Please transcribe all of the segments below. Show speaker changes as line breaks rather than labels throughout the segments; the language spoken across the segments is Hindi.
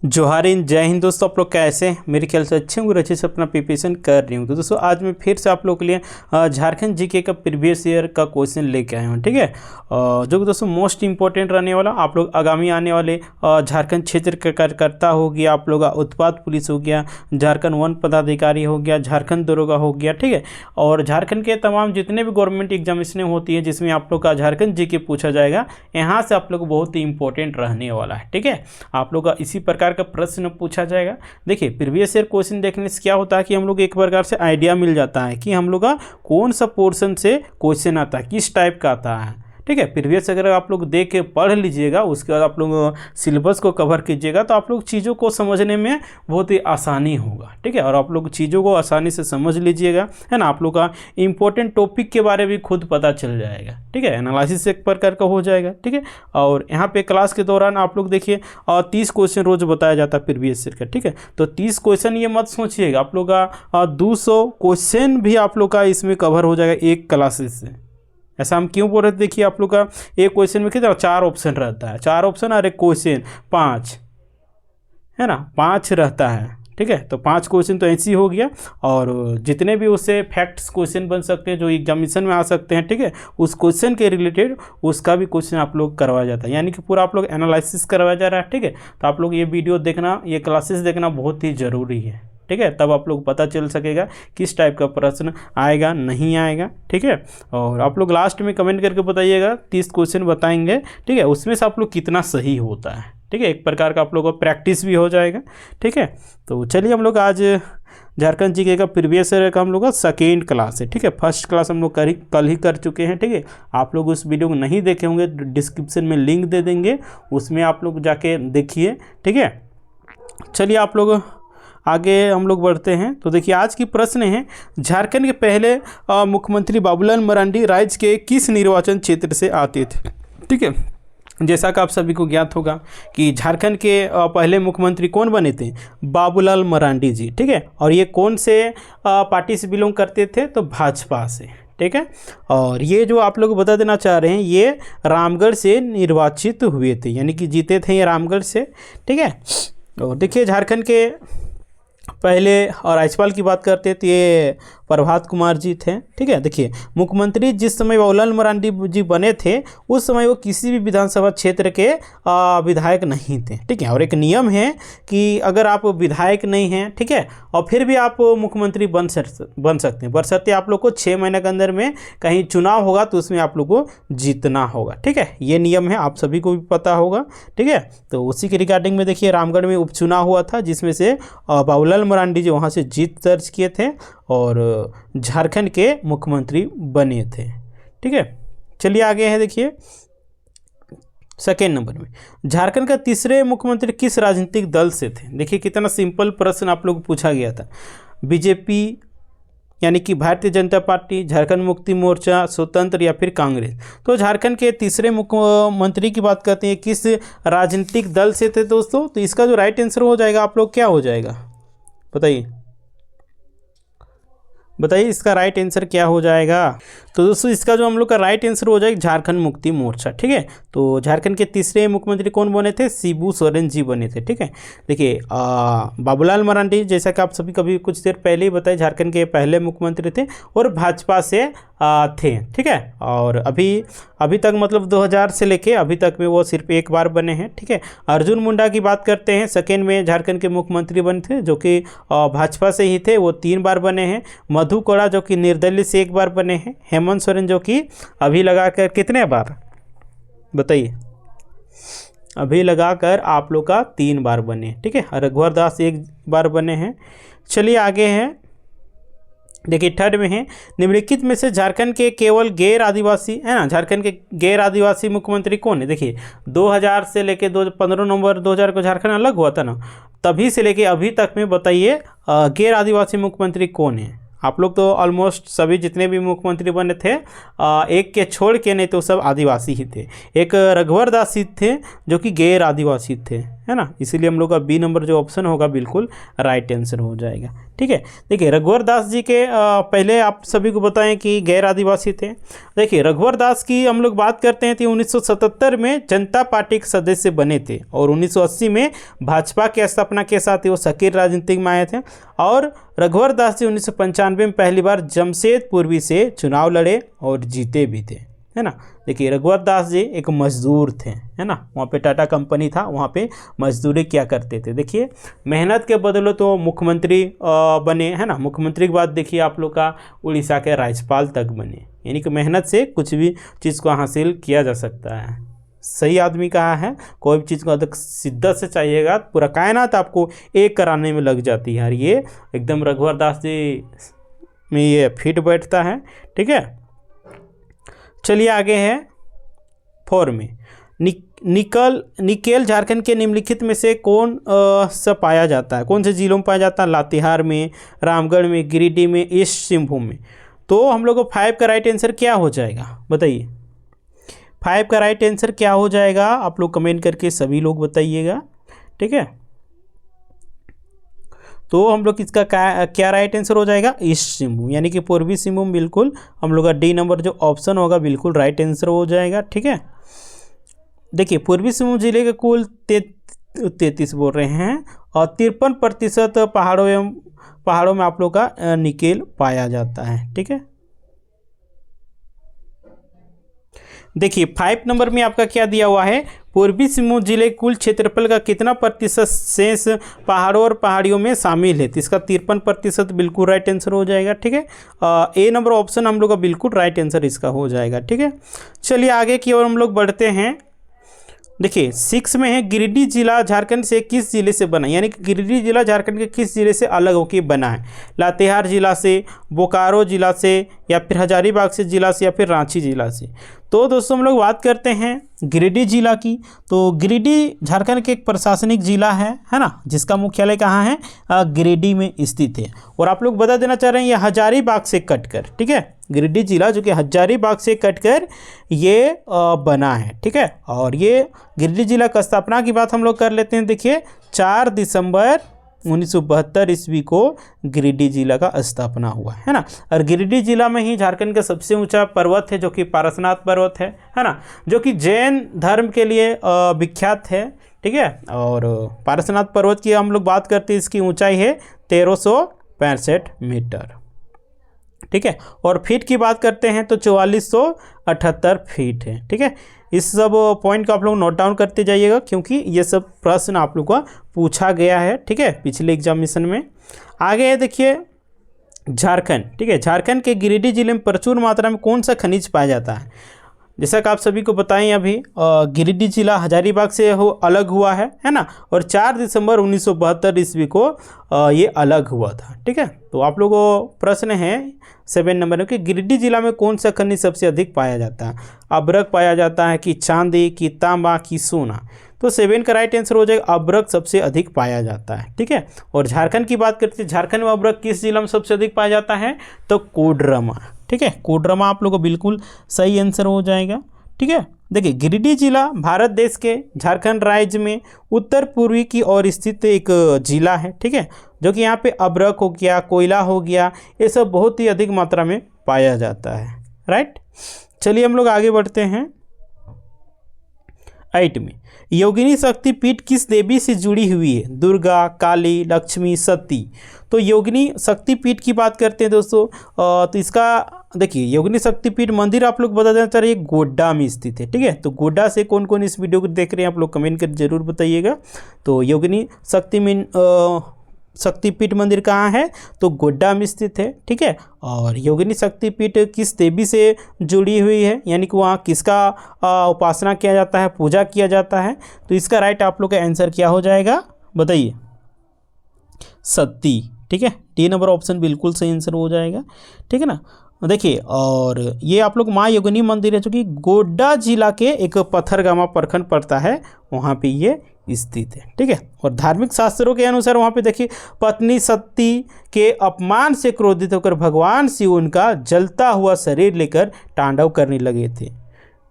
जोहार इन जय हिंद दोस्तों। आप लोग कैसे हैं? मेरे ख्याल से अच्छे होंगे, अच्छे से अपना प्रिपरेशन कर रही हूँ। तो दोस्तों आज मैं फिर से आप लोग के लिए झारखंड जीके का प्रीवियस ईयर का क्वेश्चन लेके आया हूँ। ठीक है, जो कि दोस्तों मोस्ट इंपॉर्टेंट रहने वाला, आप लोग आगामी आने वाले झारखंड क्षेत्र का कार्यकर्ता हो गया, आप लोग उत्पाद पुलिस हो गया, झारखंड वन पदाधिकारी हो गया, झारखंड दरोगा हो गया। ठीक है, और झारखंड के तमाम जितने भी गवर्नमेंट एग्जामिनेशन होती है जिसमें आप लोग का झारखंड जीके पूछा जाएगा, यहाँ से आप लोग बहुत ही इंपॉर्टेंट रहने वाला है। ठीक है, आप लोग का इसी प्रकार का प्रश्न पूछा जाएगा। देखिए प्रीवियस ईयर क्वेश्चन देखने से क्या होता है कि हम लोग एक प्रकार से आइडिया मिल जाता है कि हम लोग का कौन सा पोर्शन से क्वेश्चन आता है, किस टाइप का आता है। ठीक है, प्रीवियस अगर आप लोग देख के पढ़ लीजिएगा, उसके बाद आप लोग सिलेबस को कवर कीजिएगा तो आप लोग चीज़ों को समझने में बहुत ही आसानी होगा। ठीक है, और आप लोग चीज़ों को आसानी से समझ लीजिएगा, है ना। आप लोग का इंपॉर्टेंट टॉपिक के बारे में भी खुद पता चल जाएगा। ठीक है, एनालिसिस एक प्रकार का हो जाएगा। ठीक है, और यहाँ पे क्लास के दौरान आप लोग देखिए 30 क्वेश्चन रोज बताया जाता है प्रीवियस ईयर का। ठीक है, तो 30 क्वेश्चन ये मत सोचिएगा, आप लोग का 200 क्वेश्चन भी आप लोग का इसमें कवर हो जाएगा एक क्लासेस से। ऐसा हम क्यों बोल रहे थे? देखिए आप लोग का एक क्वेश्चन में कितना 4 ऑप्शन रहता है, 4 ऑप्शन और एक क्वेश्चन 5, है ना, 5 रहता है। ठीक है, तो 5 क्वेश्चन तो ऐसे ही हो गया, और जितने भी उससे फैक्ट्स क्वेश्चन बन सकते हैं जो एग्जामिनेशन में आ सकते हैं। ठीक है, उस क्वेश्चन के रिलेटेड उसका भी क्वेश्चन आप लोग करवाया जाता है, यानी कि पूरा आप लोग एनालिसिस करवाया जा रहा है। ठीक है, तो आप लोग ये वीडियो देखना, ये क्लासेस देखना बहुत ही ज़रूरी है। ठीक है, तब आप लोग पता चल सकेगा किस टाइप का प्रश्न आएगा नहीं आएगा। ठीक है, और आप लोग लास्ट में कमेंट करके बताइएगा, 30 क्वेश्चन बताएंगे। ठीक है, उसमें से आप लोग कितना सही होता है। ठीक है, एक प्रकार का आप लोगों को प्रैक्टिस भी हो जाएगा। ठीक है, तो चलिए हम लोग आज झारखंड जीके का प्रीवियस ईयर का हम लोग का सेकेंड क्लास है। ठीक है, फर्स्ट क्लास हम लोग कल ही कर चुके हैं। ठीक है, आप लोग उस वीडियो को नहीं देखे होंगे, डिस्क्रिप्शन में लिंक दे देंगे, उसमें आप लोग जाके देखिए। ठीक है, चलिए आप लोग आगे हम लोग बढ़ते हैं। तो देखिए आज की प्रश्न है, झारखंड के पहले मुख्यमंत्री बाबूलाल मरांडी राज्य के किस निर्वाचन क्षेत्र से आते थे? ठीक है, जैसा कि आप सभी को ज्ञात होगा कि झारखंड के पहले मुख्यमंत्री कौन बने थे? बाबूलाल मरांडी जी। ठीक है, और ये कौन से पार्टी से बिलोंग करते थे? तो भाजपा से। ठीक है, और ये जो आप लोग बता देना चाह रहे हैं, ये रामगढ़ से निर्वाचित हुए थे, यानी कि जीते थे ये रामगढ़ से। ठीक है, और देखिए झारखंड के पहले और राज्यपाल की बात करते हैं तो ये प्रभात कुमार जी थे। ठीक है, देखिए मुख्यमंत्री जिस समय बाबूलाल मरांडी जी बने थे उस समय वो किसी भी विधानसभा क्षेत्र के विधायक नहीं थे। ठीक है, और एक नियम है कि अगर आप विधायक नहीं हैं, ठीक है, और फिर भी आप मुख्यमंत्री बन सकते हैं, बशर्ते आप लोग को 6 महीने के अंदर में कहीं चुनाव होगा तो उसमें आप लोग को जीतना होगा। ठीक है, ये नियम है, आप सभी को भी पता होगा। ठीक है, तो उसी के रिगार्डिंग में देखिए रामगढ़ में उपचुनाव हुआ था जिसमें से बाबूलाल मरांडी जी वहाँ से जीत दर्ज किए थे और झारखंड के मुख्यमंत्री बने थे। ठीक है, चलिए आगे है। देखिए सेकेंड नंबर में, झारखंड का तीसरे मुख्यमंत्री किस राजनीतिक दल से थे? देखिए कितना सिंपल प्रश्न आप लोग पूछा गया था। बीजेपी यानी कि भारतीय जनता पार्टी, झारखंड मुक्ति मोर्चा, स्वतंत्र या फिर कांग्रेस। तो झारखंड के तीसरे मुख्यमंत्री की बात करते हैं किस राजनीतिक दल से थे दोस्तों? तो इसका जो राइट आंसर हो जाएगा आप लोग क्या हो जाएगा बताइए इसका राइट आंसर क्या हो जाएगा? तो दोस्तों इसका जो हम लोग का राइट आंसर हो जाएगा झारखंड मुक्ति मोर्चा। ठीक है, तो झारखंड के तीसरे मुख्यमंत्री कौन बने थे? शिबू सोरेन जी बने थे। ठीक है, देखिए बाबूलाल मरांडी जैसा कि आप सभी कभी कुछ देर पहले ही बताए झारखंड के पहले मुख्यमंत्री थे और भाजपा से थे। ठीक है, और अभी तक मतलब 2000 से लेके अभी तक में वो सिर्फ एक बार बने हैं। ठीक है, अर्जुन मुंडा की बात करते हैं, सेकेंड में झारखंड के मुख्यमंत्री बने थे जो कि भाजपा से ही थे, वो 3 बार बने हैं। मधु कोड़ा जो कि निर्दलीय से 1 बार बने हैं। हेमंत सोरेन जो कि अभी लगाकर कितने बार बताइए? अभी लगाकर आप लोग का 3 बार बने। ठीक है, रघुवर दास 1 बार बने हैं। चलिए आगे हैं, देखिए थर्ड में है, निम्नलिखित में से झारखंड के केवल गैर आदिवासी, है ना, झारखंड के गैर आदिवासी मुख्यमंत्री कौन है? देखिए 2000 से लेके 15 नवंबर 2000 को झारखंड अलग हुआ था ना, तभी से लेके अभी तक में बताइए गैर आदिवासी मुख्यमंत्री कौन है? आप लोग तो ऑलमोस्ट सभी जितने भी मुख्यमंत्री बने थे एक के छोड़ के, नहीं तो सब आदिवासी ही थे। एक रघुवर दास थे जो कि गैर आदिवासी थे, है ना, इसीलिए हम लोग का बी नंबर जो ऑप्शन होगा बिल्कुल राइट आंसर हो जाएगा। ठीक है, देखिए रघुवर दास जी के पहले आप सभी को बताएं कि गैर आदिवासी थे। देखिए रघुवर दास की हम लोग बात करते हैं तो 1977 में जनता पार्टी के सदस्य बने थे और 1980 में भाजपा की स्थापना के साथ ही वो सक्रिय राजनीति में आए थे। और रघुवर दास जी 1995 में पहली बार जमशेदपुर से चुनाव लड़े और जीते भी थे, है ना। देखिए रघुवर दास जी एक मजदूर थे, है ना, वहाँ पे टाटा कंपनी था, वहाँ पे मजदूरी क्या करते थे। देखिए मेहनत के बदले तो मुख्यमंत्री बने, है ना। मुख्यमंत्री के बाद देखिए आप लोग का उड़ीसा के राज्यपाल तक बने, यानी कि मेहनत से कुछ भी चीज़ को हासिल किया जा सकता है। सही आदमी कहा है, कोई भी चीज़ को अधिक शिद्दत से चाहिएगा पूरा कायनात आपको एक कराने में लग जाती है, और ये एकदम रघुवर दास जी में ये फिट बैठता है। ठीक है, चलिए आगे है 4 में निकेल झारखंड के निम्नलिखित में से कौन सा पाया जाता है, कौन से जिलों में पाया जाता है। लातेहार में, रामगढ़ में, गिरिडीह में, ईस्ट सिंहभूम में। तो हम लोग को 5 का राइट आंसर क्या हो जाएगा बताइए, 5 का राइट आंसर क्या हो जाएगा, आप लोग कमेंट करके सभी लोग बताइएगा। ठीक है, तो हम लोग इसका क्या राइट आंसर हो जाएगा, ईस्ट सिंहभूम, यानी कि पूर्वी सिंहभूम बिल्कुल हम लोग का डी नंबर जो ऑप्शन होगा बिल्कुल राइट आंसर हो जाएगा। ठीक है, देखिए पूर्वी सिंहभूम जिले के कुल 33 बोल रहे हैं और 53% पहाड़ों में आप लोग का निकेल पाया जाता है। ठीक है, देखिए 5 नंबर में आपका क्या दिया हुआ है, पूर्वी सिंहभूम जिले कुल क्षेत्रफल का कितना प्रतिशत शेष पहाड़ों और पहाड़ियों में शामिल है। तो इसका 53% बिल्कुल राइट आंसर हो जाएगा। ठीक है, ए नंबर ऑप्शन हम लोग का बिल्कुल राइट आंसर इसका हो जाएगा। ठीक है, चलिए आगे की ओर हम लोग बढ़ते हैं। देखिए 6 में है गिरिडीह जिला झारखंड से किस जिले से बना, यानी कि गिरिडीह जिला झारखंड के किस जिले से अलग होकर बना है। लातेहार जिला से, बोकारो जिला से, या फिर हजारीबाग से जिला से, या फिर रांची जिला से। तो दोस्तों हम लोग बात करते हैं गिरिडीह जिला की। तो गिरिडीह झारखंड के एक प्रशासनिक जिला है ना, जिसका मुख्यालय कहाँ है, गिरिडीह में स्थित है। और आप लोग बता देना चाह रहे हैं ये हजारीबाग से कटकर, ठीक है, गिरिडीह जिला जो कि हजारीबाग से कटकर ये बना है। ठीक है, और ये गिरिडीह जिला का स्थापना की बात हम लोग कर लेते हैं। देखिए 4 दिसंबर 1972 ईस्वी को गिरिडीह जिला का स्थापना हुआ है ना। और गिरिडीह जिला में ही झारखंड का सबसे ऊंचा पर्वत है जो कि पारसनाथ पर्वत है ना, जो कि जैन धर्म के लिए विख्यात है। ठीक है, और पारसनाथ पर्वत की हम लोग बात करते हैं, इसकी ऊंचाई है 1365 मीटर। ठीक है, और फीट की बात करते हैं तो 4478 फीट है। ठीक है, इस सब पॉइंट को आप लोग नोट डाउन करते जाइएगा क्योंकि ये सब प्रश्न आप लोग का पूछा गया है। ठीक है, पिछले एग्जामिनेशन में। आगे है देखिए झारखंड। ठीक है, झारखंड के गिरिडीह जिले में प्रचुर मात्रा में कौन सा खनिज पाया जाता है। जैसा कि आप सभी को बताएं अभी गिरिडीह जिला हजारीबाग से अलग हुआ है ना, और 4 दिसंबर 1972 ईस्वी को ये अलग हुआ था। ठीक है, तो आप लोगों को प्रश्न है 7 नंबर में कि गिरिडीह जिला में कौन सा खनिज सबसे अधिक पाया जाता है। अब्रक पाया जाता है कि चांदी की तांबा की सोना। तो 7 का राइट आंसर हो जाएगा अब्रक सबसे अधिक पाया जाता है। ठीक है, और झारखंड की बात करते हैं, झारखंड में अब्रक किस जिला में सबसे अधिक पाया जाता है, तो कोडरमा। ठीक है, कोडरमा आप लोगों को बिल्कुल सही आंसर हो जाएगा। ठीक है, देखिए गिरिडीह जिला भारत देश के झारखंड राज्य में उत्तर पूर्वी की ओर स्थित एक जिला है। ठीक है, जो कि यहाँ पे अब्रक हो गया, कोयला हो गया, ये सब बहुत ही अधिक मात्रा में पाया जाता है। राइट, चलिए हम लोग आगे बढ़ते हैं। 8 में योगिनी शक्तिपीठ किस देवी से जुड़ी हुई है। दुर्गा, काली, लक्ष्मी, सती। तो योगिनी शक्तिपीठ की बात करते हैं दोस्तों, तो इसका देखिए योगिनी शक्तिपीठ मंदिर आप लोग बता देना चाह रहे हैं गोड्डा में स्थित है। ठीक है, तो गोड्डा से कौन कौन इस वीडियो को देख रहे हैं आप लोग कमेंट कर जरूर बताइएगा। तो योगिनी शक्तिपीठ मंदिर कहाँ है, तो गोड्डा में स्थित है। ठीक है, और योगिनी शक्तिपीठ किस देवी से जुड़ी हुई है, यानी कि वहाँ किसका उपासना किया जाता है, पूजा किया जाता है। तो इसका राइट आप लोग का आंसर क्या हो जाएगा बताइए, सती। ठीक है, डी नंबर ऑप्शन बिल्कुल सही आंसर हो जाएगा। ठीक है ना, देखिए और ये आप लोग माँ योगिनी मंदिर है जो कि गोड्डा जिला के एक पत्थरगामा प्रखंड पड़ता है, वहाँ पे ये स्थित है। ठीक है, और धार्मिक शास्त्रों के अनुसार वहाँ पे देखिए पत्नी सती के अपमान से क्रोधित होकर भगवान शिव उनका जलता हुआ शरीर लेकर तांडव करने लगे थे।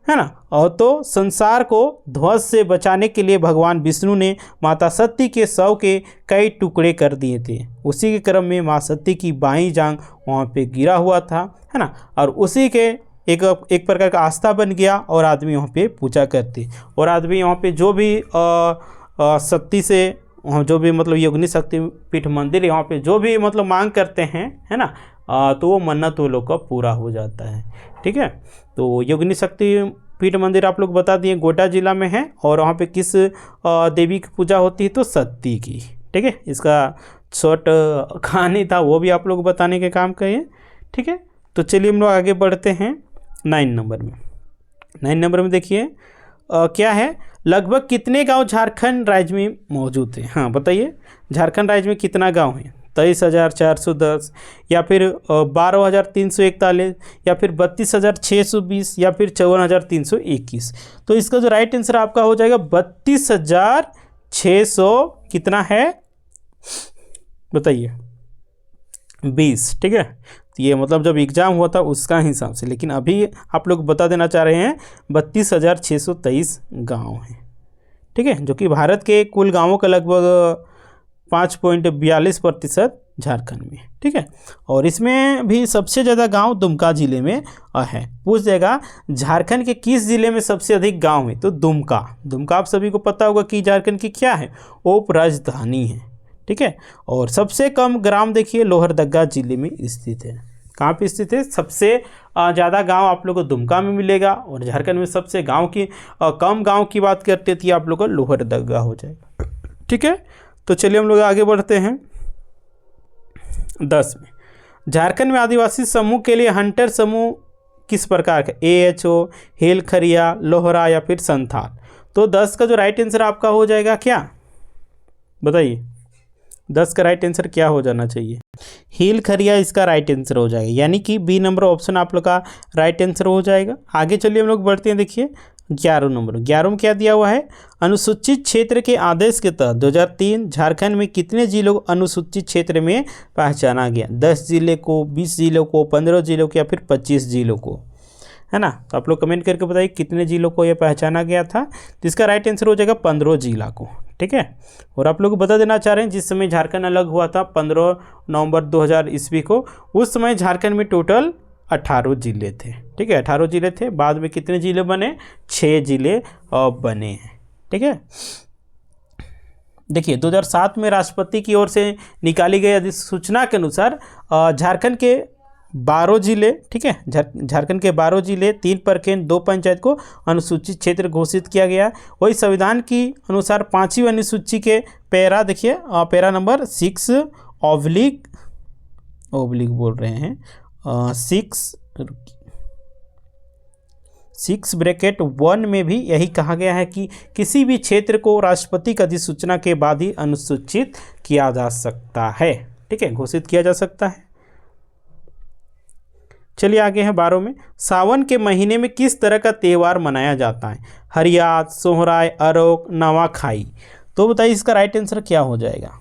है ना। और तो संसार को ध्वंस से बचाने के लिए भगवान विष्णु ने माता सती के शव के कई टुकड़े कर दिए थे। उसी के क्रम में माँ सती की बाईं जांग वहाँ पे गिरा हुआ था, है ना। और उसी के एक प्रकार का आस्था बन गया और आदमी वहाँ पे पूजा करते, और आदमी वहाँ पे जो भी सती से वहाँ जो भी मतलब योगिनी शक्तिपीठ मंदिर है वहाँ पे जो भी मतलब मांग करते हैं, है ना, तो वो मन्नत वो लोग का पूरा हो जाता है। ठीक है, तो योगिनी शक्तिपीठ मंदिर आप लोग बता दिए गोड्डा जिला में है, और वहाँ पे किस देवी की पूजा होती है, तो सती की। ठीक है, इसका शॉर्ट कहानी था वो भी आप लोग बताने के काम का है। ठीक है, तो चलिए हम लोग आगे बढ़ते हैं 9 नंबर में। 9 नंबर में देखिए क्या है, लगभग कितने गांव झारखंड राज्य में मौजूद हैं। हाँ बताइए, झारखंड राज्य में कितना गांव है? 23,410 या फिर 12,341 या फिर 32,620 या फिर 54,321। तो इसका जो राइट आंसर आपका हो जाएगा 32,600 कितना है बताइए 20। ठीक है, तो ये मतलब जब एग्ज़ाम हुआ था उसका हिसाब से, लेकिन अभी आप लोग बता देना चाह रहे हैं 32,623 गांव हैं। ठीक है, जो कि भारत के कुल गांवों का लगभग 5.42% झारखंड में। ठीक है, और इसमें भी सबसे ज़्यादा गांव दुमका ज़िले में है। पूछ जाएगा झारखंड के किस ज़िले में सबसे अधिक गांव है, तो दुमका। दुमका आप सभी को पता होगा कि झारखंड की क्या है, उप राजधानी है। ठीक है, और सबसे कम ग्राम देखिए लोहरदगा जिले में स्थित है। कहाँ पे स्थित है? सबसे ज़्यादा गांव आप लोग को दुमका में मिलेगा, और झारखंड में सबसे गांव की कम गांव की बात करते थी आप लोग को लोहरदगा हो जाएगा। ठीक है, तो चलिए हम लोग आगे बढ़ते हैं 10 में। झारखंड में आदिवासी समूह के लिए हंटर समूह किस प्रकार का? AHO, हेलखरिया, लोहरा या फिर संथाल। तो 10 का जो राइट आंसर आपका हो जाएगा क्या बताइए? 10 का राइट आंसर क्या हो जाना चाहिए? हेलखरिया इसका राइट आंसर हो जाएगा, यानी कि बी नंबर ऑप्शन आप लोग का राइट आंसर हो जाएगा। आगे चलिए हम लोग बढ़ते हैं, देखिए 11 नंबर। 11 में क्या दिया हुआ है? अनुसूचित क्षेत्र के आदेश के तहत 2003 झारखंड में कितने जिलों को अनुसूचित क्षेत्र में पहचाना गया? 10 जिले को, 20 जिलों को, 15 जिलों को या फिर 25 जिलों को, है ना। तो आप लोग कमेंट करके बताइए कितने जिलों को ये पहचाना गया था। तो इसका राइट आंसर हो जाएगा 15 जिला को। ठीक है, और आप लोग बता देना चाह रहे हैं जिस समय झारखंड अलग हुआ था 15 नवंबर 2000 ईस्वी को, उस समय झारखंड में टोटल 18 जिले थे। ठीक है, 18 जिले थे। बाद में कितने जिले बने? 6 जिले बने हैं। ठीक है, देखिए 2007 में राष्ट्रपति की ओर से निकाली गई अधिसूचना के अनुसार झारखंड के 12 जिले, ठीक है, झारखंड के 12 जिले, 3 प्रखंड, 2 पंचायत को अनुसूचित क्षेत्र घोषित किया गया। वही संविधान की अनुसार 5वीं अनुसूची के पैरा देखिए, पैरा नंबर 6 ऑब्लिक बोल रहे हैं 6 ब्रैकेट 1 में भी यही कहा गया है कि किसी भी क्षेत्र को राष्ट्रपति की अधिसूचना के बाद ही अनुसूचित किया जा सकता है। ठीक है, घोषित किया जा सकता है। चलिए आगे है 12 में। सावन के महीने में किस तरह का त्यौहार मनाया जाता है? हरियात, सोहराय, अरोक, नवाखाई। तो बताइए इसका राइट आंसर क्या हो जाएगा?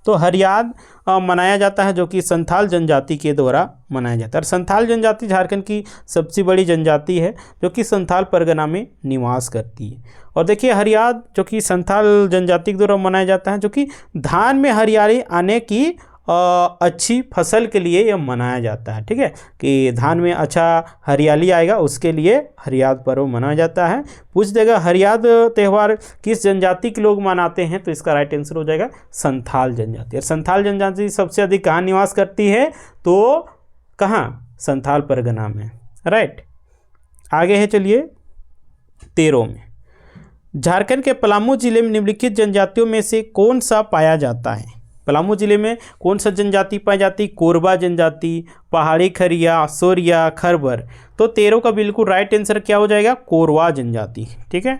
तो हरियात मनाया जाता है, जो कि संथाल जनजाति के द्वारा मनाया जाता है। और संथाल जनजाति झारखंड की सबसे बड़ी जनजाति है, जो कि संथाल परगना में निवास करती है। और देखिए हरियात जो कि संथाल जनजाति के द्वारा मनाया जाता है, जो कि धान में हरियाली आने की अच्छी फसल के लिए यह मनाया जाता है। ठीक है, कि धान में अच्छा हरियाली आएगा उसके लिए हरियात पर्व मनाया जाता है। पूछ देगा हरियात त्यौहार किस जनजाति के लोग मनाते हैं? तो इसका राइट आंसर हो जाएगा संथाल जनजाति। और संथाल जनजाति सबसे अधिक कहाँ निवास करती है? तो कहाँ? संथाल परगना में। राइट, आगे है चलिए 13 में। झारखंड के पलामू जिले में निम्नलिखित जनजातियों में से कौन सा पाया जाता है? पलामू जिले में कौन सा जनजाति पाई जाती? कोरबा जनजाति, पहाड़ी खरिया, सोरिया, खरबर। तो 13 का बिल्कुल राइट आंसर क्या हो जाएगा? कोरवा जनजाति। ठीक है,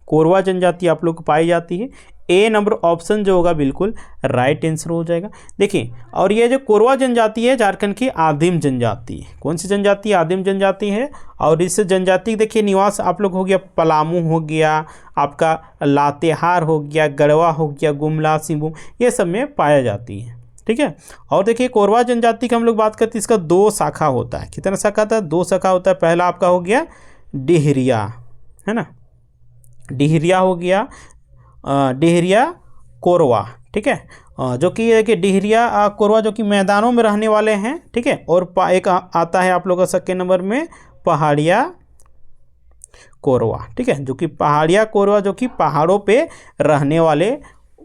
कोरवा जनजाति आप लोग को पाई जाती है। ए नंबर ऑप्शन जो होगा बिल्कुल राइट आंसर हो जाएगा। देखिए, और ये जो कोरवा जनजाति है झारखंड की आदिम जनजाति है। कौन सी जनजाति? आदिम जनजाति है। और इस जनजाति देखिए निवास आप लोग हो गया पलामू हो गया, आपका लातेहार हो गया, गढ़वा हो गया, गुमला, सिंहभूम, ये सब में पाया जाती है। ठीक है, और देखिए कोरवा जनजाति की हम लोग बात करते हैं, इसका 2 शाखा होता है। कितना शाखा था? 2 शाखा होता है। पहला आपका हो गया डिहरिया, है ना, डिहरिया हो गया, डिहरिया कोरवा, ठीक है, जो कि है कि डिहरिया कोरवा जो कि मैदानों में रहने वाले हैं, ठीक है। और एक आता है आप लोगों का सेकेंड नंबर में पहाड़िया कोरवा, ठीक है, जो कि पहाड़िया कोरवा जो कि पहाड़ों पे रहने वाले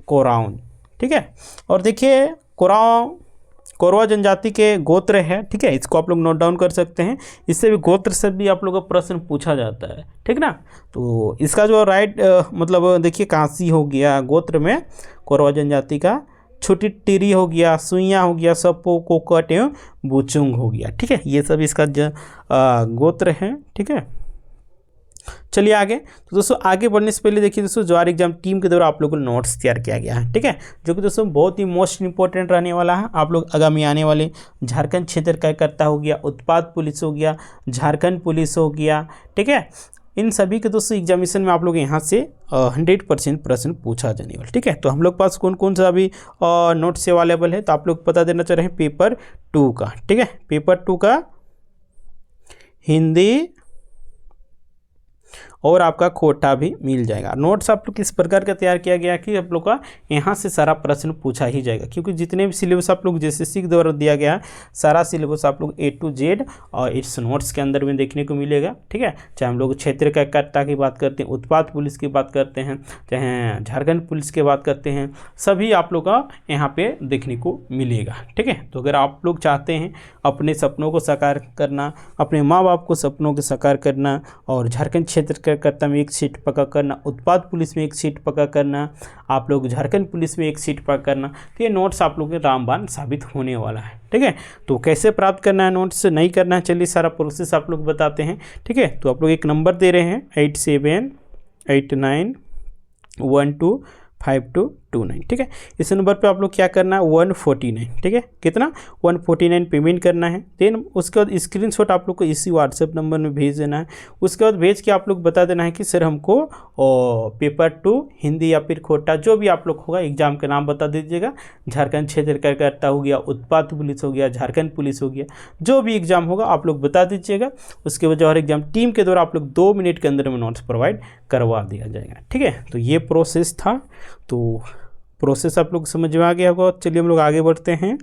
कोराउन, ठीक है। और देखिए कोरवा जनजाति के गोत्र है, ठीक है, इसको आप लोग नोट डाउन कर सकते हैं। इससे भी गोत्र से भी आप लोगों का प्रश्न पूछा जाता है, ठीक ना। तो इसका जो राइट मतलब देखिए कांसी हो गया गोत्र में कोरवा जनजाति का, छोटी टिरी हो गया, सुइया हो गया, सपो कोकट एवं बुचुंग हो गया, ठीक है। ये सब इसका गोत्र है, ठीक है। चलिए आगे। तो दोस्तों आगे बढ़ने से पहले देखिए दोस्तों ज्वार एग्जाम टीम के द्वारा आप लोगों को नोट्स तैयार किया गया है, ठीक है, जो कि दोस्तों बहुत ही मोस्ट इंपॉर्टेंट रहने वाला है। आप लोग आगामी आने वाले झारखंड क्षेत्र कार्यकर्ता हो गया, उत्पाद पुलिस हो गया, झारखंड पुलिस हो गया, ठीक है, इन सभी के दोस्तों एग्जामिनेशन में आप लोग यहाँ से 100% प्रश्न पूछा जाने वाला, ठीक है। तो हम लोग पास कौन कौन सा अभी नोट्स अवेलेबल है, तो आप लोग बता देना चाह रहे हैं पेपर 2 का, ठीक है, पेपर 2 का हिंदी और आपका कोटा भी मिल जाएगा। नोट्स आप लोग किस प्रकार का तैयार किया गया कि आप लोग का यहाँ से सारा प्रश्न पूछा ही जाएगा, क्योंकि जितने भी सिलेबस आप लोग JCC के द्वारा दिया गया सारा सिलेबस आप लोग A to Z और इस नोट्स के अंदर में देखने को मिलेगा, ठीक है। चाहे हम लोग क्षेत्र कार्यकर्ता की बात करते हैं, उत्पाद पुलिस की बात करते हैं, चाहे झारखंड पुलिस की बात करते हैं, सभी आप लोग का यहाँ पे देखने को मिलेगा, ठीक है। तो अगर आप लोग चाहते हैं अपने सपनों को साकार करना, अपने माँ बाप को सपनों को साकार करना और झारखंड क्षेत्र कार्यकर्ता में एक सीट पक्का करना, उत्पाद पुलिस में एक सीट पक्का करना, आप लोग झारखंड पुलिस में एक सीट पक्का करना, तो ये नोट्स आप लोग के रामबाण साबित होने वाला है, ठीक है। तो कैसे प्राप्त करना है नोट्स, नहीं करना है, चलिए सारा प्रोसेस आप लोग बताते हैं, ठीक है। तो आप लोग एक नंबर दे रहे हैं 8789125229, ठीक है। इस नंबर पे आप लोग क्या करना है 149, ठीक है, कितना 149 पेमेंट करना है। देन उसके बाद स्क्रीनशॉट आप लोग को इसी व्हाट्सएप नंबर में भेज देना है। उसके बाद भेज के आप लोग बता देना है कि सर हमको पेपर 2 हिंदी या फिर कोटा जो भी आप लोग होगा एग्जाम का नाम बता दीजिएगा। झारखंड क्षेत्र कार्यकर्ता हो गया, उत्पाद पुलिस हो गया, झारखंड पुलिस हो गया, जो भी एग्जाम होगा आप लोग बता दीजिएगा। उसके बाद जवाहर एग्जाम टीम के द्वारा आप लोग 2 मिनट के अंदर में नोट्स प्रोवाइड करवा दिया जाएगा, ठीक है। तो ये प्रोसेस था, तो प्रोसेस आप लोग समझ में आ गया होगा। चलिए हम लोग आगे बढ़ते हैं।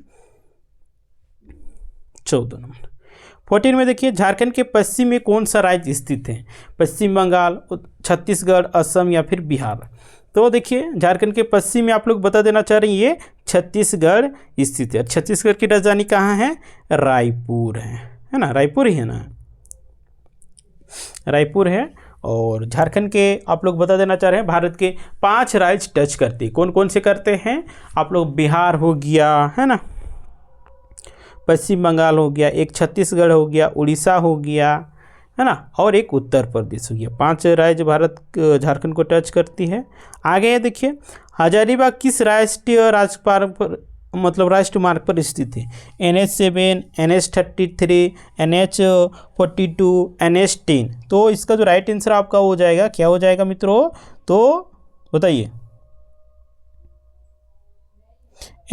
14 नंबर 14 में देखिए झारखंड के पश्चिम में कौन सा राज्य स्थित है, पश्चिम बंगाल, छत्तीसगढ़, असम या फिर बिहार। तो देखिए झारखंड के पश्चिम में आप लोग बता देना चाह रहे हैं ये छत्तीसगढ़ स्थित है। छत्तीसगढ़ की राजधानी कहाँ है, रायपुर है ना, रायपुर ही है ना, रायपुर है। और झारखंड के आप लोग बता देना चाह रहे हैं भारत के 5 राज्य टच करते हैं, कौन कौन से करते हैं आप लोग, बिहार हो गया, है ना, पश्चिम बंगाल हो गया, एक छत्तीसगढ़ हो गया, उड़ीसा हो गया, है ना, और एक उत्तर प्रदेश हो गया। 5 राज्य भारत झारखंड को टच करती है। आगे देखिए हजारीबाग किस राष्ट्रीय राजमार्ग पर मतलब राष्ट्रमार्ग पर स्थित है, NH7, NH33, NH42, NH10। तो इसका जो राइट आंसर आपका हो जाएगा क्या हो जाएगा मित्रों, तो बताइए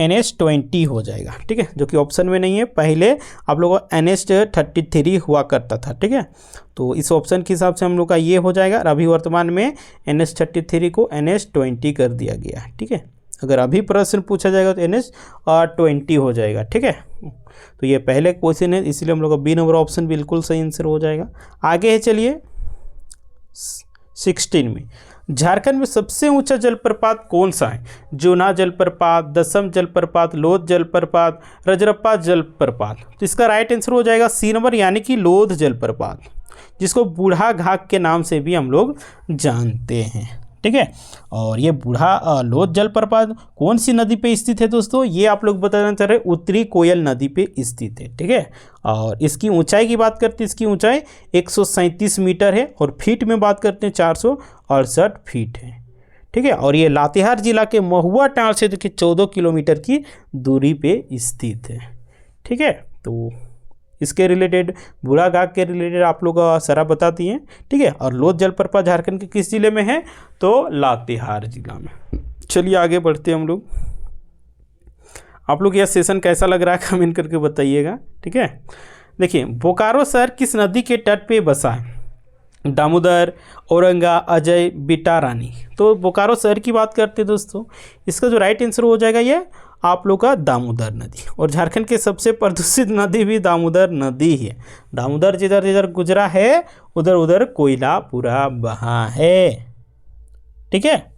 NH20 हो जाएगा, ठीक है, जो कि ऑप्शन में नहीं है। पहले आप लोगों को NH33 हुआ करता था, ठीक है। तो इस ऑप्शन के हिसाब से हम लोग का ये हो जाएगा। अभी वर्तमान में NH33 को NH20 कर दिया गया, ठीक है। अगर अभी प्रश्न पूछा जाएगा तो NH20 हो जाएगा, ठीक है। तो ये पहले क्वेश्चन है, इसलिए हम लोग का बी नंबर ऑप्शन बिल्कुल सही आंसर हो जाएगा। आगे है चलिए 16 में झारखंड में सबसे ऊंचा जलप्रपात कौन सा है, जूना जलप्रपात, दसम जलप्रपात, लोध जलप्रपात, रजरप्पा जलप्रपात। तो इसका राइट आंसर हो जाएगा सी नंबर, यानी कि लोध जलप्रपात, जिसको बूढ़ा घाघ के नाम से भी हम लोग जानते हैं, ठीक है। और ये बूढ़ा लोध जलप्रपात कौन सी नदी पे स्थित है दोस्तों, ये आप लोग बताना चाह रहे हैं उत्तरी कोयल नदी पे स्थित है, ठीक है। और इसकी ऊंचाई की बात करते हैं, इसकी ऊंचाई 137 मीटर है और फीट में बात करते हैं 468 फीट है, ठीक है। और ये लातेहार जिला के महुआ टाल से देखिए 14 किलोमीटर की दूरी पे स्थित है, ठीक है। तो इसके रिलेटेड बूढ़ा घाघ के रिलेटेड आप लोग सारा बताती हैं, ठीक है। और लोध जलप्रपात झारखंड के किस जिले में है, तो लातेहार जिला में। चलिए आगे बढ़ते हैं हम लोग। आप लोग यह सेशन कैसा लग रहा है कमेंट करके बताइएगा, ठीक है। देखिए बोकारो शहर किस नदी के तट पे बसा है, दामोदर, औरंगा, अजय, बिटारानी। तो बोकारो शहर की बात करते हैं दोस्तों, इसका जो राइट आंसर हो जाएगा ये आप लोग का दामोदर नदी। और झारखंड की सबसे प्रदूषित नदी भी दामोदर नदी है। दामोदर जिधर जिधर गुजरा है उधर उधर कोयला पूरा बहा है। ठीक है,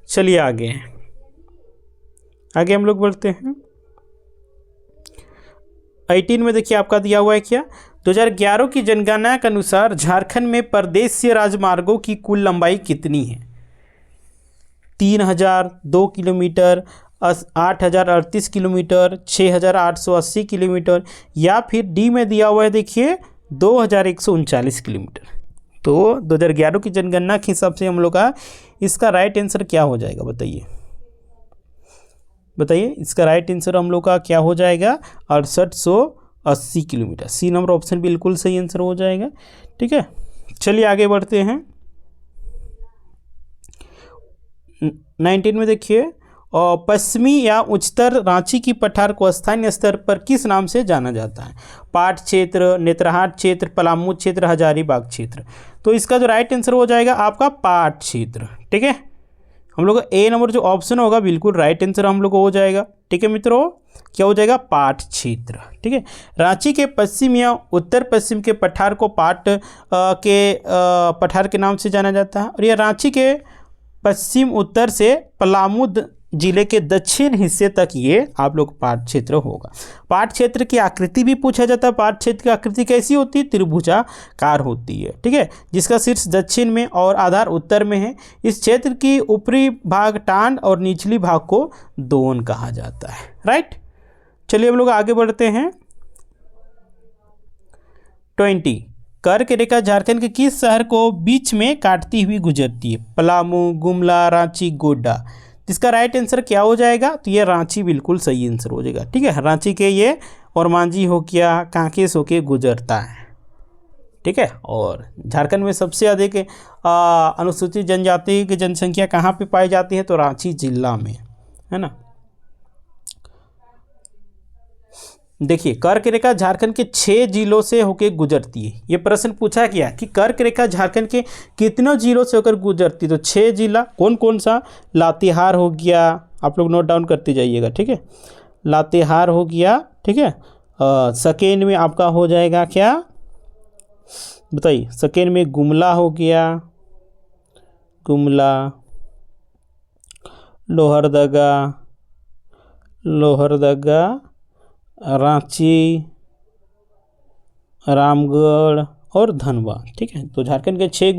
चलिए आगे आगे हम लोग बढ़ते हैं। 18 में देखिए आपका दिया हुआ है क्या, 2011 की जनगणना के अनुसार झारखंड में प्रदेशीय राजमार्गों की कुल लंबाई कितनी है? 3002 किलोमीटर, 8038 किलोमीटर, 6880 किलोमीटर, या फिर डी में दिया हुआ है देखिए 2139 किलोमीटर। तो 2011 की जनगणना के हिसाब से हम लोग का इसका राइट आंसर क्या हो जाएगा बताइए, बताइए इसका राइट आंसर हम लोग का क्या हो जाएगा? 6880 किलोमीटर। सी नंबर ऑप्शन बिल्कुल सही आंसर हो जाएगा। ठीक है, चलिए आगे बढ़ते हैं। 19 में देखिए, पश्चिमी या उच्चतर रांची की पठार को स्थानीय स्तर पर किस नाम से जाना जाता है? पाट क्षेत्र, नेतरहाट क्षेत्र, पलामू क्षेत्र, हजारीबाग क्षेत्र। तो इसका जो राइट आंसर हो जाएगा आपका पाट क्षेत्र। ठीक है, हम लोग का ए नंबर जो ऑप्शन होगा बिल्कुल राइट आंसर हम लोग को हो जाएगा। ठीक है मित्रों, क्या हो जाएगा? पाट क्षेत्र। ठीक है, रांची के पश्चिम या उत्तर पश्चिम के पठार को पाट पठार के नाम से जाना जाता है। और यह रांची के पश्चिम उत्तर से पलामू जिले के दक्षिण हिस्से तक ये आप लोग पाट क्षेत्र होगा। पाट क्षेत्र की आकृति भी पूछा जाता है। पाट क्षेत्र की आकृति कैसी होती है? त्रिभुजाकार होती है। ठीक है, जिसका शीर्ष दक्षिण में और आधार उत्तर में है। इस क्षेत्र की ऊपरी भाग टांड और निचली भाग को दोन कहा जाता है। राइट, चलिए हम लोग आगे बढ़ते हैं। 20, कर्क रेखा झारखंड के किस शहर को बीच में काटती हुई गुजरती है? पलामू, गुमला, रांची, गोड्डा। इसका राइट आंसर क्या हो जाएगा? तो ये रांची बिल्कुल सही आंसर हो जाएगा। ठीक है, रांची के ये और मांझी हो गया, कांकेर होके गुजरता है। ठीक है, और झारखंड में सबसे अधिक अनुसूचित जनजाति की जनसंख्या कहाँ पे पाई जाती है? तो रांची जिला में, है ना। देखिए, कर्क रेखा झारखंड के 6 जिलों से होकर गुजरती है। ये प्रश्न पूछा गया कि कर्क रेखा झारखंड के कितने जिलों से होकर गुजरती है? तो 6 जिला कौन कौन सा? लातेहार हो गया, आप लोग नोट डाउन करते जाइएगा। ठीक है, लातेहार हो गया। ठीक है, सेकेंड में आपका हो जाएगा क्या बताइए? सेकेंड में गुमला हो गया, गुमला, लोहरदगा, रांची, रामगढ़ और धनबाद। ठीक है, तो झारखंड के 6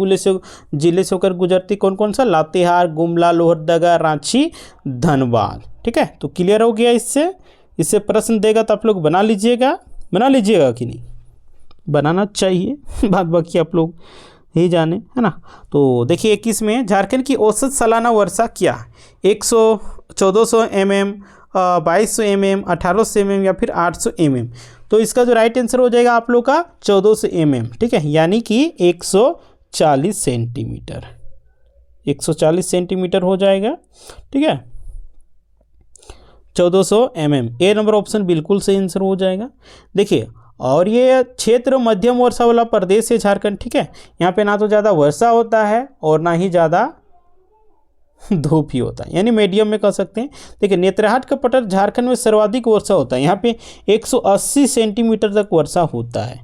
जिले से होकर गुजरती कौन कौन सा? लातेहार, गुमला, लोहरदगा, रांची, धनबाद। ठीक है, तो क्लियर हो गया। इससे प्रश्न देगा तो आप लोग बना लीजिएगा कि नहीं? बनाना चाहिए, बात बाकी आप लोग ही जाने, है ना। तो देखिए 21 में झारखंड की औसत सालाना वर्षा क्या है? 1400 mm, 2200 mm, 1800 mm या फिर 800 mm। तो इसका जो राइट आंसर हो जाएगा आप लोग का 1400 mm। ठीक है, यानी कि 140 सेंटीमीटर, 140 सेंटीमीटर हो जाएगा। ठीक है, 1400 mm। ए नंबर ऑप्शन बिल्कुल सही आंसर हो जाएगा। देखिए, और ये क्षेत्र मध्यम वर्षा वाला प्रदेश है झारखंड। ठीक है, यहाँ पे ना तो ज़्यादा वर्षा होता है और ना ही ज़्यादा धूप ही होता है, यानी मीडियम में कह सकते हैं। देखिए, नेतरहाट का पठार झारखंड में सर्वाधिक वर्षा होता है। यहाँ पे 180 सेंटीमीटर तक वर्षा होता है।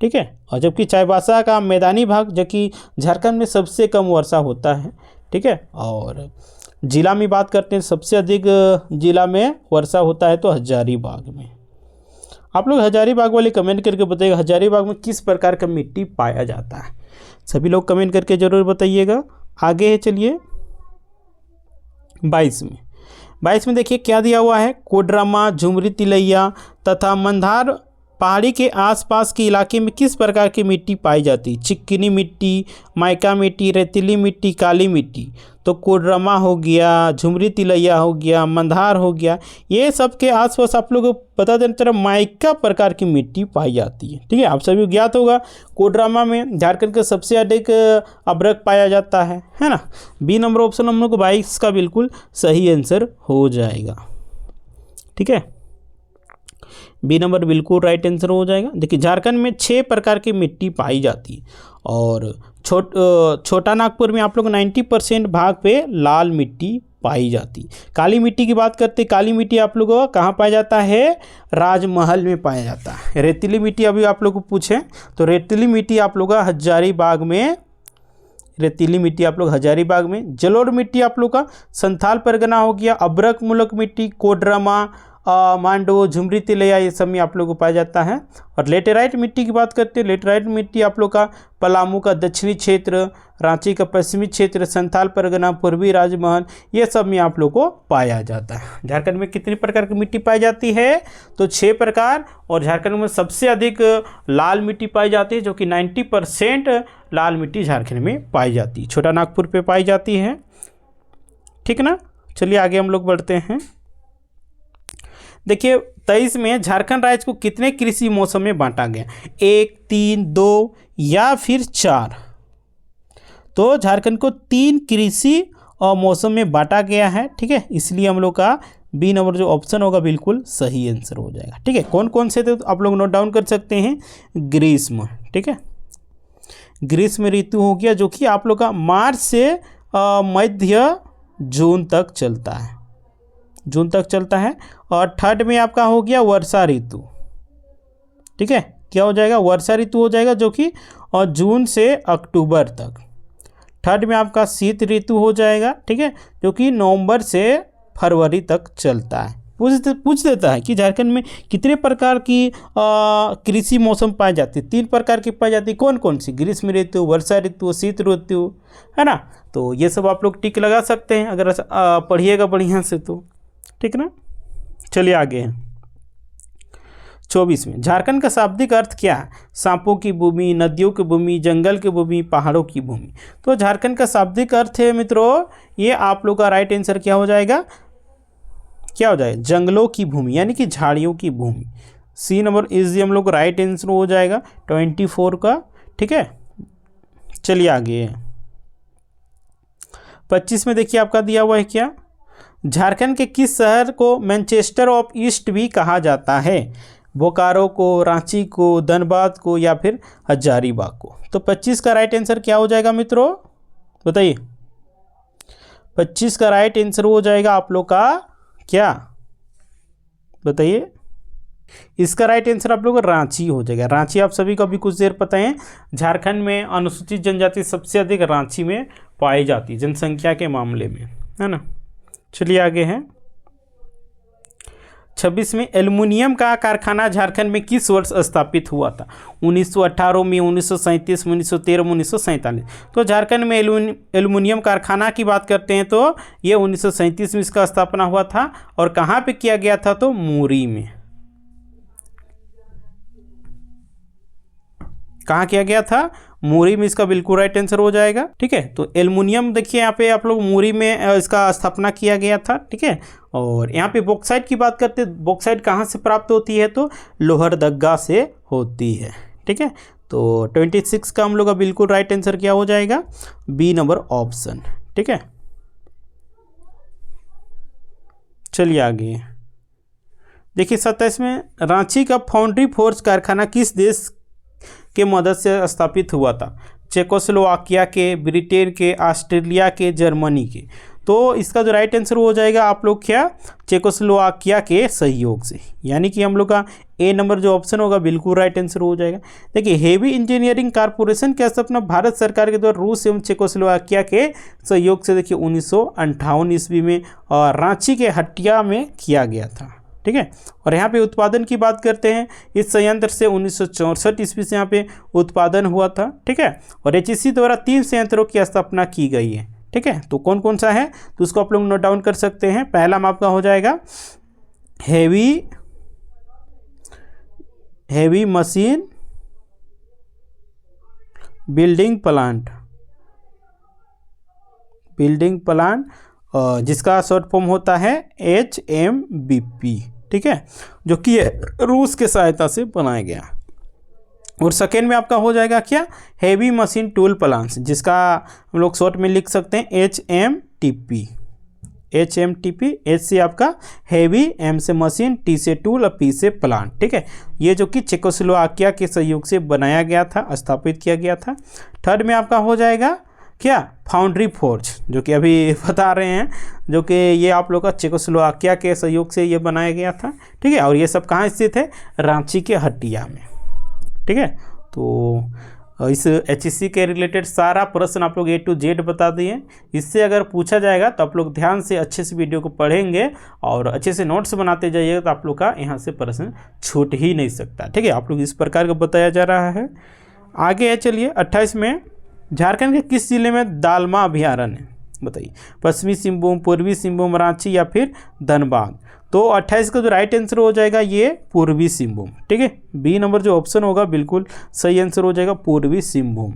ठीक है, और जबकि चाईबासा का मैदानी भाग जो कि झारखंड में सबसे कम वर्षा होता है। ठीक है, और जिला में बात करते हैं, सबसे अधिक जिला में वर्षा होता है तो हजारीबाग में। आप लोग हजारीबाग वाले कमेंट करके बताइएगा हजारीबाग में किस प्रकार का मिट्टी पाया जाता है। सभी लोग कमेंट करके ज़रूर बताइएगा। आगे है, चलिए 22 में देखिए क्या दिया हुआ है। कोडरमा, झुमरी तिलैया तथा मंदार पहाड़ी के आसपास के इलाके में किस प्रकार की मिट्टी पाई जाती है? चिकनी मिट्टी, माइका मिट्टी, रेतीली मिट्टी, काली मिट्टी। तो कोडरमा हो गया, झुमरी तिलैया हो गया, मंदार हो गया, ये सब के आसपास आप लोग को बता देना तरह माइका प्रकार की मिट्टी पाई जाती है। ठीक है, आप सभी को ज्ञात होगा कोडरमा में झारखंड का सबसे अधिक अभ्रक पाया जाता है ना। बी नंबर ऑप्शन हम लोग को 22 का बिल्कुल सही आंसर हो जाएगा। ठीक है, बी नंबर बिल्कुल राइट आंसर हो जाएगा। देखिए, झारखंड में 6 प्रकार की मिट्टी पाई जाती है और छोटा नागपुर में आप लोग 90% भाग पे लाल मिट्टी पाई जाती। काली मिट्टी की बात करते, काली मिट्टी आप लोगों को कहाँ पाया जाता है, राजमहल में पाया जाता है। रेतीली मिट्टी अभी आप लोग को पूछें तो रेतीली मिट्टी आप लोग का हजारीबाग में, रेतीली मिट्टी आप लोग हजारीबाग में। जलोढ़ मिट्टी आप लोग का संथाल परगना हो गया। अब्रक मुलक मिट्टी कोडरमा, मांडो, झुमरी तिलैया, ये सब में आप लोग को पाया जाता है। और लेटेराइट मिट्टी की बात करते हैं, लेटेराइट मिट्टी आप लोग का पलामू का दक्षिणी क्षेत्र, रांची का पश्चिमी क्षेत्र, संथाल परगना, पूर्वी राजमहल, ये सब में आप लोग को पाया जाता है। झारखंड में कितनी प्रकार की मिट्टी पाई जाती है, तो 6 प्रकार। और झारखंड में सबसे अधिक लाल मिट्टी पाई जाती है, जो कि 90% लाल मिट्टी झारखंड में पाई जाती है। छोटा नागपुर पे पाई जाती है, ठीक ना। चलिए आगे हम लोग बढ़ते हैं। देखिए 23 में झारखंड राज्य को कितने कृषि मौसम में बांटा गया, 1, 3, 2 या फिर 4। तो झारखंड को 3 कृषि मौसम में बांटा गया है, ठीक है। इसलिए हम लोग का बी नंबर जो ऑप्शन होगा बिल्कुल सही आंसर हो जाएगा, ठीक है। कौन कौन से थे तो आप लोग नोट डाउन कर सकते हैं। ग्रीष्म, ठीक है, ग्रीष्म ऋतु हो गया, जो कि आप लोग का मार्च से मध्य जून तक चलता है, जून तक चलता है। और थर्ड में आपका हो गया वर्षा ऋतु, ठीक है। क्या हो जाएगा, वर्षा ऋतु हो जाएगा, जो कि जून से अक्टूबर तक। थर्ड में आपका शीत ऋतु हो जाएगा, ठीक है, जो कि नवंबर से फरवरी तक चलता है। पूछ देता है कि झारखंड में कितने प्रकार की कृषि मौसम पाए जाते हैं। 3 प्रकार की पाई जाती है। कौन कौन सी, ग्रीष्म ऋतु, वर्षा ऋतु, शीत ऋतु, है ना। तो ये सब आप लोग टिक लगा सकते हैं अगर पढ़िएगा बढ़िया से तो, ठीक ना। चलिए आगे हैं 24 में। झारखंड का शाब्दिक अर्थ क्या है, सांपों की भूमि, नदियों की भूमि, जंगल की भूमि, पहाड़ों की भूमि। तो झारखंड का शाब्दिक अर्थ है मित्रों, ये आप लोग का राइट आंसर क्या हो जाएगा, क्या हो जाएगा, जंगलों की भूमि, यानी कि झाड़ियों की भूमि। सी नंबर इजी हम लोग राइट आंसर हो जाएगा 24 का, ठीक है। चलिए आगे 25 में देखिए आपका दिया हुआ है क्या, झारखंड के किस शहर को मैनचेस्टर ऑफ ईस्ट भी कहा जाता है, बोकारो को, रांची को, धनबाद को या फिर हजारीबाग को। तो 25 का राइट आंसर क्या हो जाएगा मित्रों, बताइए। 25 का राइट आंसर हो जाएगा आप लोग का क्या, बताइए। इसका राइट आंसर आप लोग का रांची हो जाएगा। रांची आप सभी को अभी कुछ देर पता है, झारखंड में अनुसूचित जनजाति सबसे अधिक रांची में पाई जाती है जनसंख्या के मामले में, है ना। चलिए आगे हैं 26 में। एल्युमिनियम का कारखाना झारखंड में किस वर्ष स्थापित हुआ था, 1918 में, 1937 में, 1913 में, 1947। तो झारखंड में एल्युमिनियम कारखाना की बात करते हैं तो ये 1937 में इसका स्थापना हुआ था। और कहाँ पे किया गया था, तो मुरी में। कहाँ किया गया था, मुरी में। इसका बिल्कुल राइट आंसर हो जाएगा, ठीक है। तो एल्युमिनियम देखिए यहाँ पे आप लोग मुरी में इसका स्थापना किया गया था, ठीक है। और यहाँ पे बॉक्साइट की बात करते हैं, बॉक्साइट कहाँ से प्राप्त होती है, तो लोहरदगा से होती है, ठीक है। तो 26 का हम लोग का बिल्कुल राइट आंसर क्या हो जाएगा, बी नंबर ऑप्शन, ठीक है। चलिए आगे देखिए 27 में। रांची का फाउंड्री फोर्स कारखाना किस देश के मदद से स्थापित हुआ था, चेकोस्लोवाकिया के, ब्रिटेन के, ऑस्ट्रेलिया के, जर्मनी के। तो इसका जो राइट आंसर हो जाएगा आप लोग क्या, चेकोस्लोवाकिया के सहयोग से, यानी कि हम लोग का ए नंबर जो ऑप्शन होगा बिल्कुल राइट आंसर हो जाएगा। देखिए हेवी इंजीनियरिंग कारपोरेशन का स्थापना भारत सरकार के द्वारा रूस एवं चेकोस्लोवाकिया के सहयोग से देखिए 1958 ईस्वी में रांची के हटिया में किया गया था, ठीक है। और यहाँ पे उत्पादन की बात करते हैं, इस संयंत्र से 1964 ईस्वी से यहाँ पे उत्पादन हुआ था, ठीक है। और एचईसी द्वारा 3 संयंत्रों की स्थापना की गई है, ठीक है। तो कौन कौन सा है, तो उसको आप लोग नोट डाउन कर सकते हैं। पहला में आपका हो जाएगा हेवी मशीन बिल्डिंग प्लांट, जिसका शॉर्ट फॉर्म होता है HMBP, ठीक है, जो कि रूस के सहायता से बनाया गया। और सेकेंड में आपका हो जाएगा क्या, हेवी मशीन टूल प्लांट्स, जिसका हम लोग शॉर्ट में लिख सकते हैं HMTP, HMTP, H से आपका हैवी, M से मशीन, T से टूल और P से प्लांट। ठीक है, ये जो कि चेकोस्लोवाकिया के सहयोग से बनाया गया था, स्थापित किया गया था। थर्ड में आपका हो जाएगा क्या, फाउंड्री फोर्ज, जो कि अभी बता रहे हैं, जो कि ये आप लोग का चेकोस्लोवाकिया के सहयोग से ये बनाया गया था। ठीक है, और ये सब कहाँ स्थित है, रांची के हटिया में। ठीक है, तो इस HEC के रिलेटेड सारा प्रश्न आप लोग A to Z बता दिए। इससे अगर पूछा जाएगा तो आप लोग ध्यान से अच्छे से वीडियो को पढ़ेंगे और अच्छे से नोट्स बनाते जाइएगा, तो आप लोग का यहाँ से प्रश्न छूट ही नहीं सकता। ठीक है, आप लोग इस प्रकार का बताया जा रहा है। आगे है, चलिए 28 में, झारखंड के किस जिले में दालमा अभयारण्य है, बताइए। पश्चिमी सिंहभूम, पूर्वी सिंहभूम, रांची या फिर धनबाद। तो 28 का जो राइट आंसर हो जाएगा ये पूर्वी सिंहभूम। ठीक है, बी नंबर जो ऑप्शन होगा बिल्कुल सही आंसर हो जाएगा, पूर्वी सिंहभूम।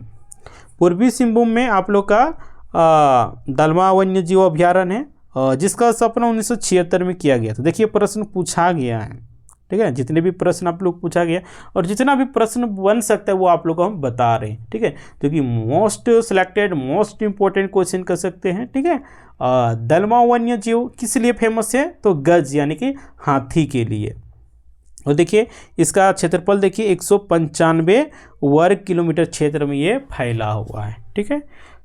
पूर्वी सिंहभूम में आप लोग का दालमा वन्य जीव अभयारण्य है, जिसका स्थापना 1976 में किया गया था। देखिए प्रश्न पूछा गया है। ठीक है, जितने भी प्रश्न आप लोग पूछा गया और जितना भी प्रश्न बन सकता है वो आप लोग को हम बता रहे हैं। ठीक है, क्योंकि most selected, most important question कर सकते हैं। ठीक है, दालमा वन्य जीव किस लिए फेमस है, तो गज यानी कि हाथी के लिए। और देखिए इसका क्षेत्रफल देखिए 195 वर्ग किलोमीटर क्षेत्र में ये फैला हुआ है। ठीक है,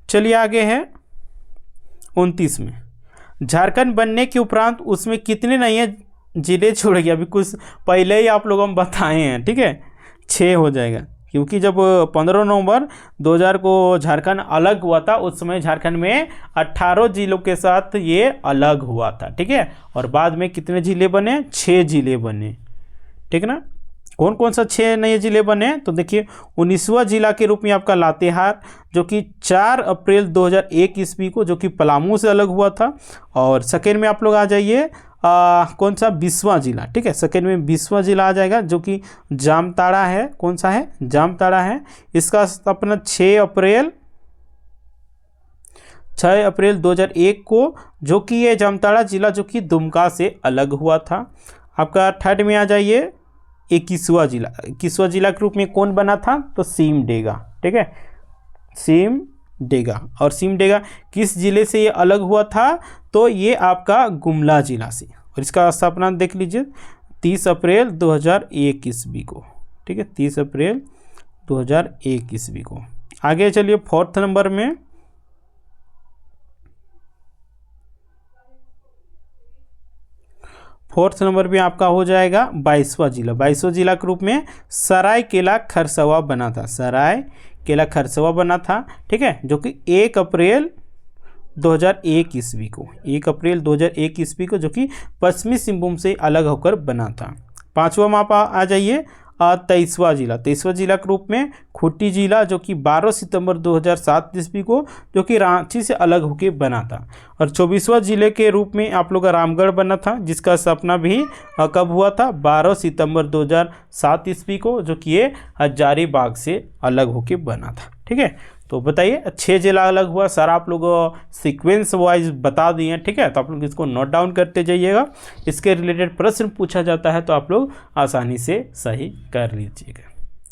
चलिए आगे है 29 में, झारखंड बनने के उपरांत उसमें कितने नए जिले छोड़े गए। अभी कुछ पहले ही आप लोगों को बताए हैं। ठीक है, 6 हो जाएगा, क्योंकि जब 15 नवंबर 2000 को झारखंड अलग हुआ था, उस समय झारखंड में 18 जिलों के साथ ये अलग हुआ था। ठीक है, और बाद में कितने जिले बने, 6 जिले बने। ठीक है ना, कौन कौन सा 6 नए जिले बने, तो देखिए 19वां जिला के रूप में आपका लातेहार, जो कि 4 अप्रैल 2001 ईस्वी को, जो कि पलामू से अलग हुआ था। और सेकेंड में आप लोग आ जाइए कौन सा, 20वां जिला। ठीक है, सेकेंड में 20वां जिला आ जाएगा, जो कि जामताड़ा है। कौन सा है, जामताड़ा है। इसका स्थापना 6 अप्रैल 2001 को, जो कि ये जामताड़ा जिला जो कि दुमका से अलग हुआ था। आपका थर्ड में आ जाइए 21वां जिला। 21वां जिला के रूप में कौन बना था, तो सिमडेगा। ठीक है, सिमडेगा। और सिमडेगा किस जिले से ये अलग हुआ था, तो ये आपका गुमला जिला से। और इसका स्थापना देख लीजिए 30 अप्रैल 2001 ईस्वी को। ठीक है, 30 अप्रैल 2001 ईस्वी को। आगे चलिए 4th नंबर में, फोर्थ नंबर में आपका हो जाएगा 22वां जिला। 22वां जिला के रूप में सरायकेला खरसवा बना था, सरायकेला खरसवा बना था। ठीक है, जो कि 1 अप्रैल 2001 ईस्वी को, 1 अप्रैल 2001 ईस्वी को, जो कि पश्चिमी सिंहभूम से अलग होकर बना था। 5वां में आप आ जाइए 23वां जिला। 23वां जिला के रूप में खूंटी जिला, जो कि 12 सितंबर 2007 ईस्वी को, जो कि रांची से अलग होकर बना था। और 24वां जिले के रूप में आप लोग का रामगढ़ बना था, जिसका स्थापना भी कब हुआ था, 12 सितंबर 2007 ईस्वी को, जो कि ये हजारीबाग से अलग होकर बना था। ठीक है, तो बताइए 6 जिला अलग हुआ, सारा आप लोग सीक्वेंस वाइज बता दिए। ठीक है, तो आप लोग इसको नोट डाउन करते जाइएगा। इसके रिलेटेड प्रश्न पूछा जाता है तो आप लोग आसानी से सही कर लीजिएगा।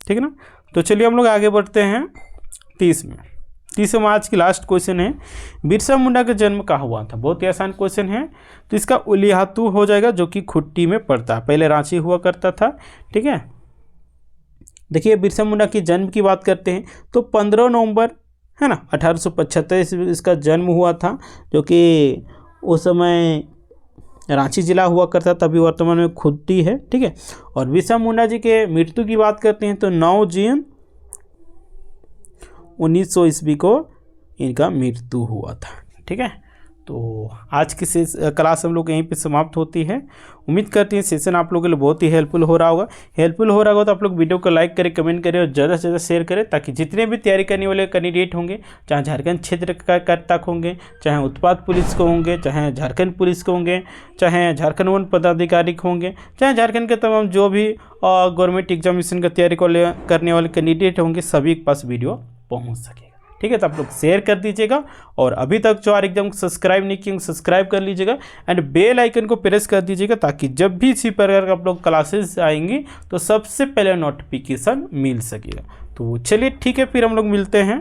ठीक है ना, तो चलिए हम लोग आगे बढ़ते हैं 30 में। 30 में आज की लास्ट क्वेश्चन है, बिरसा मुंडा का जन्म कहाँ हुआ था। बहुत ही आसान क्वेश्चन है। तो इसका उलिहातू हो जाएगा, जो कि खूंटी में पड़ता है, पहले रांची हुआ करता था। ठीक है, देखिए बिरसा मुंडा की जन्म की बात करते हैं तो 15 नवंबर है ना 1875 इसका जन्म हुआ था, जो कि उस समय रांची जिला हुआ करता था, अभी वर्तमान में खूंटी है। ठीक है, और बिरसा मुंडा जी के मृत्यु की बात करते हैं तो 9 जून 1900 ईस्वी को इनका मृत्यु हुआ था। ठीक है, तो आज की क्लास हम लोग यहीं पे समाप्त होती है। उम्मीद करते हैं सेशन आप लोगों के लिए बहुत ही हेल्पफुल हो रहा होगा। तो आप लोग वीडियो को लाइक करें, कमेंट करें और ज़्यादा से ज़्यादा शेयर करें, ताकि जितने भी तैयारी करने वाले कैंडिडेट होंगे, चाहे झारखंड क्षेत्र का तक होंगे, चाहे उत्पाद पुलिस को होंगे, चाहे झारखंड पुलिस को होंगे, चाहे झारखंड वन पदाधिकारी होंगे, चाहे झारखंड के तमाम जो भी गवर्नमेंट एग्जामिनेशन का तैयारी करने वाले कैंडिडेट होंगे, सभी के पास वीडियो पहुँच सकेगा। ठीक है, तो आप लोग शेयर कर दीजिएगा और अभी तक जो एग्जाम सब्सक्राइब नहीं किए सब्सक्राइब कर लीजिएगा एंड बेल आइकन को प्रेस कर दीजिएगा, ताकि जब भी इसी प्रकार का आप लोग क्लासेस आएंगी तो सबसे पहले नोटिफिकेशन मिल सकेगा। तो चलिए ठीक है, फिर हम लोग मिलते हैं।